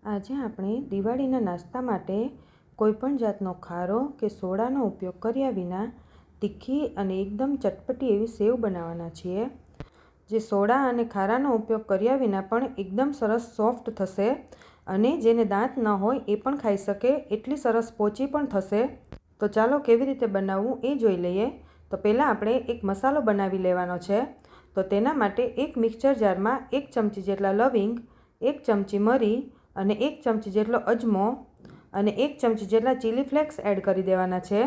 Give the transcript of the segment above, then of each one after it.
આજે આપણે દિવાળીના નાસ્તા માટે કોઈપણ જાતનો ખારો કે સોડાનો ઉપયોગ કર્યા વિના તીખી અને એકદમ ચટપટી એવી સેવ બનાવવાના છીએ, જે સોડા અને ખારાનો ઉપયોગ કર્યા વિના પણ એકદમ સરસ સોફ્ટ થશે અને જેને દાંત ન હોય એ પણ ખાઈ શકે એટલી સરસ પોચી પણ થશે। તો ચાલો કેવી રીતે બનાવવું એ જોઈ લઈએ। તો પહેલાં આપણે એક મસાલો બનાવી લેવાનો છે। તો તેના માટે એક મિક્સર જારમાં 1 ચમચી જેટલા લવિંગ, 1 ચમચી મરી અને 1 ચમચી જેટલો અજમો અને 1 ચમચી જેટલા ચીલી ફ્લેક્સ એડ કરી દેવાના છે।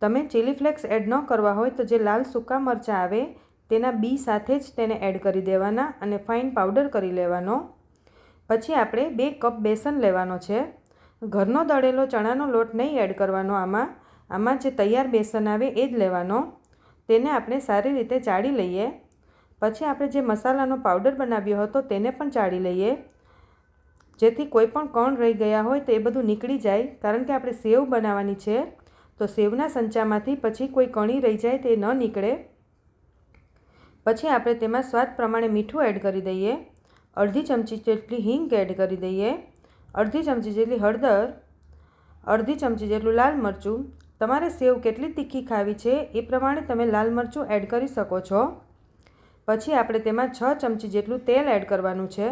તમે ચીલી ફ્લેક્સ એડ ન કરવા હોય તો જે લાલ સૂકા મરચાં આવે તેના બી સાથે જ તેને એડ કરી દેવાના અને ફાઇન પાવડર કરી લેવાનો। પછી આપણે 2 કપ બેસન લેવાનો છે। ઘરનો દળેલો ચણાનો લોટ નહીં એડ કરવાનો, આમાં જે તૈયાર બેસન આવે એ જ લેવાનો। તેને આપણે સારી રીતે ચાળી લઈએ। પછી આપણે જે મસાલાનો પાવડર બનાવ્યો હતો તેને પણ ચાળી લઈએ, જેથી કોઈ પણ કણ રહી ગયા હોય તો એ બધું નીકળી જાય, કારણ કે આપણે સેવ બનાવવાની છે તો સેવના સંચામાંથી પછી કોઈ કણી રહી જાય તે ન નીકળે। પછી આપણે તેમાં સ્વાદ પ્રમાણે મીઠું એડ કરી દઈએ, અડધી ચમચી જેટલી હિંગ એડ કરી દઈએ, અડધી ચમચી જેટલી હળદર, અડધી ચમચી જેટલું લાલ મરચું। તમારે સેવ કેટલી તીખી ખાવી છે એ પ્રમાણે તમે લાલ મરચું એડ કરી શકો છો। પછી આપણે તેમાં 6 ચમચી જેટલું તેલ એડ કરવાનું છે।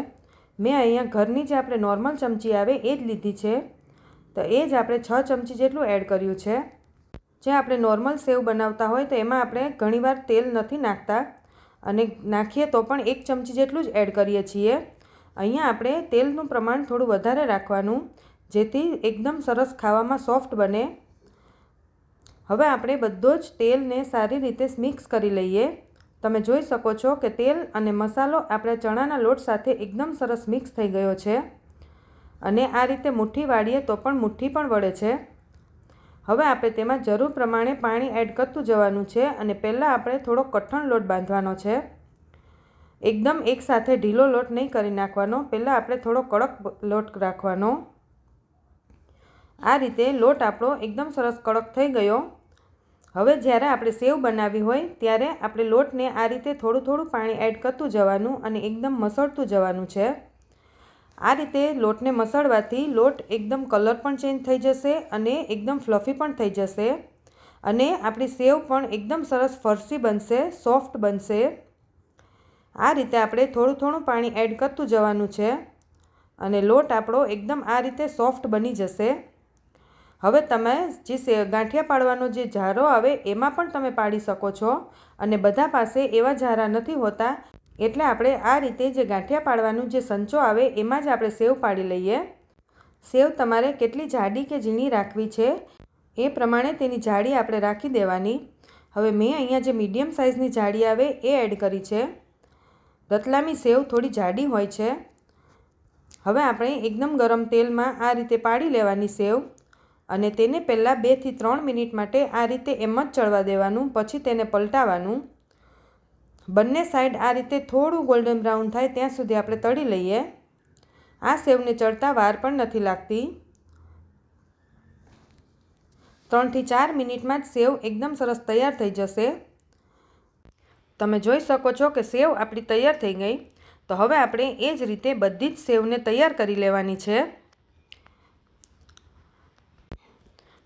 મેં અહીંયા ઘરની જે આપણે નોર્મલ ચમચી આવે એ જ લીધી છે, તો એ જ આપણે 6 ચમચી જેટલું એડ કર્યું છે। જે આપણે નોર્મલ સેવ બનાવતા હોય તો એમાં આપણે ઘણીવાર તેલ નથી નાખતા અને નાખીએ તો પણ 1 ચમચી જેટલું જ એડ કરીએ છીએ। અહીંયા આપણે તેલનું પ્રમાણ થોડું વધારે રાખવાનું, જેથી એકદમ સરસ ખાવામાં સોફ્ટ બને। હવે આપણે બધો જ તેલને સારી રીતે મિક્સ કરી લઈએ। તમે જોઈ શકો છો કે તેલ અને મસાલો આપણા ચણાના લોટ સાથે એકદમ સરસ મિક્સ થઈ ગયો છે અને આ રીતે મુઠ્ઠી વાળીએ તો પણ મુઠ્ઠી પણ વળે છે। હવે આપણે તેમાં જરૂર પ્રમાણે પાણી એડ કરતું જવાનું છે અને પહેલાં આપણે થોડો કઠણ લોટ બાંધવાનો છે। એકદમ એકસાથે ઢીલો લોટ નહીં કરી નાખવાનો, પહેલાં આપણે થોડો કડક લોટ રાખવાનો। આ રીતે લોટ આપણો એકદમ સરસ કડક થઈ ગયો। હવે જ્યારે આપણે સેવ બનાવી હોય ત્યારે આપણે લોટને આ રીતે થોડું થોડું પાણી એડ કરતું જવાનું અને એકદમ મસળતું જવાનું છે। આ રીતે લોટને મસળવાથી લોટ એકદમ કલર પણ ચેન્જ થઈ જશે અને એકદમ ફ્લફી પણ થઈ જશે અને આપણી સેવ પણ એકદમ સરસ ફરસી બનશે, સોફ્ટ બનશે। આ રીતે આપણે થોડું થોડું પાણી એડ કરતું જવાનું છે અને લોટ આપણો એકદમ આ રીતે સોફ્ટ બની જશે। હવે તમે જે ગાંઠિયા પાડવાનો જે જારો આવે એમાં પણ તમે પાડી શકો છો અને બધા પાસે એવા જારા નથી હોતા, એટલે આપણે આ રીતે જે ગાંઠિયા પાડવાનું જે સંચો આવે એમાં જ આપણે સેવ પાડી લઈએ। સેવ તમારે કેટલી જાડી કે ઝીણી રાખવી છે એ પ્રમાણે તેની જાડી આપણે રાખી દેવાની। હવે મેં અહીંયા જે મીડિયમ સાઇઝની જાડી આવે એ એડ કરી છે। રતલામી સેવ થોડી જાડી હોય છે। હવે આપણે એકદમ ગરમ તેલમાં આ રીતે પાડી લેવાની સેવ અને તેને પહેલાં 2 થી 3 મિનિટ માટે આ રીતે એમ જ ચડવા દેવાનું, પછી તેને પલટાવવાનું। બંને સાઈડ આ રીતે થોડું ગોલ્ડન બ્રાઉન થાય ત્યાં સુધી આપણે તળી લઈએ। આ સેવને ચડતા વાર પણ નથી લાગતી। 3 થી 4 મિનિટમાં જ સેવ એકદમ સરસ તૈયાર થઈ જશે। તમે જોઈ શકો છો કે સેવ આપણી તૈયાર થઈ ગઈ। તો હવે આપણે એ જ રીતે બધી જ સેવને તૈયાર કરી લેવાની છે।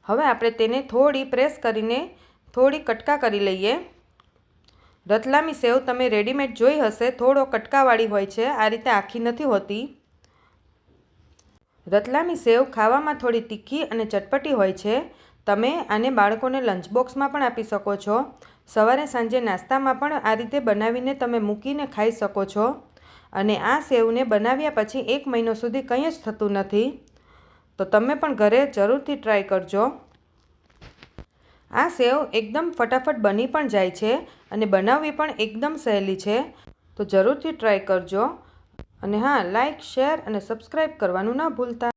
હવે આપણે તેને થોડી પ્રેસ કરીને થોડી કટકા કરી લઈએ। રતલામી સેવ તમે રેડીમેડ જોઈ હશે, થોડો કટકાવાળી હોય છે, આ રીતે આખી નથી હોતી। રતલામી સેવ ખાવામાં થોડી તીખી અને ચટપટી હોય છે। તમે આને બાળકોને લંચ બોક્સમાં પણ આપી શકો છો। સવારે સાંજે નાસ્તામાં પણ આ રીતે બનાવીને તમે મૂકીને ખાઈ શકો છો અને આ સેવને બનાવ્યા પછી 1 મહિનો સુધી કંઈ જ થતું નથી। તો તમે પણ ઘરે જરૂરથી ટ્રાય કરજો। આ સેવ એકદમ ફટાફટ બની પણ જાય છે અને બનાવવી પણ એકદમ સહેલી છે, તો જરૂરથી ટ્રાય કરજો। અને હા, લાઇક, શેર અને સબસ્ક્રાઈબ કરવાનું ન ભૂલતા।